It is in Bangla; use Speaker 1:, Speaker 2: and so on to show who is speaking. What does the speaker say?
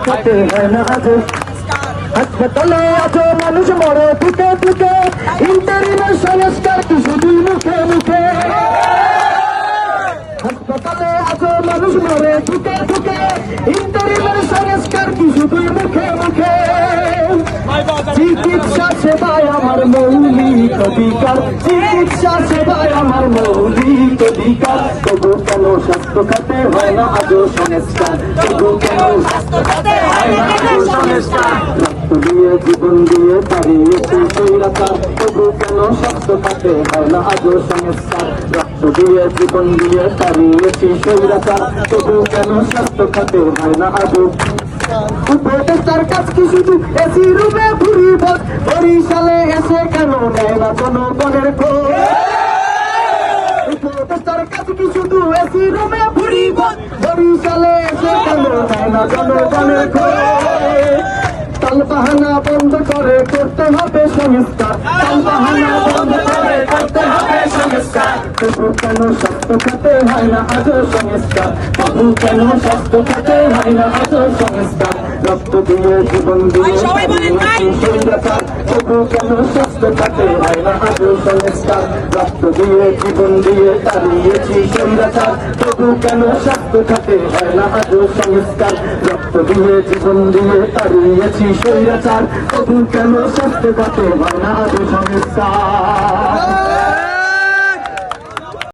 Speaker 1: খাতে হয় না আজ হাসপাতালে আছো মানুষ মরে টুকে টুকে ইন্টারিমের সংস্কার কি শুধুই মুখে মুখে হাসপাতালে আছো মানুষ মরে টুকে টুকে ইন্টারিমের সংস্কার কি শুধুই মুখে মুখে চিকিৎসা সেবায় আমার মৌলিক অধিকার চিকিৎসা সেবায় আমার মৌলিক অধিকার তবু কেন স্বাস্থ্য খাতে হয় না আজও সংস্কার তবু কেন স্বাস্থ্য খাতে হয় না আজও সংস্কার রক্ত দিয়ে জীবন দিয়ে দাঁড়িয়েছে স্বৈরাচার তবু কেন স্বাস্থ্য খাতে হয় না আজও সংস্কার রক্ত দিয়ে জীবন দিয়ে দাঁড়িয়েছি স্বৈরাচার তবু কেন স্বাস্থ্য খাতে হয় না আজও উপদেষ্টার কাজ কি শুধু এসি রুমে ঘুরি বস বরিশালে এসে কেন নেয় না জনগণের খোঁজ উপদেষ্টার কাজ কি শুধু এসি রুমে ঘুরি বস বরিশালে এসে কেন নেয় না জনগণের খোঁজ তালবাহানা বন্ধ করে করতে হবে সংস্কার তালবাহানা বন্ধ করে করতে হবে সংস্কার তবু কেন স্বাস্থ্য খাতে হয় না আজও সংস্কার তবু কেন স্বাস্থ্য খাতে হয় না আজও সংস্কার রক্ত দিয়ে জীবন দিয়ে স্বৈরাচার তবু কেন স্বাস্থ্য খাতে হয় না আজও সংস্কার রক্ত দিয়ে জীবন দিয়ে দাঁড়িয়েছি স্বৈরাচার তবু কেন স্বাস্থ্য খাতে হয় না আজও সংস্কার রক্ত দিয়ে জীবন দিয়ে দাঁড়িয়েছি স্বৈরাচার তবু কেন স্বাস্থ্য খাতে হয় না আজও সংস্কার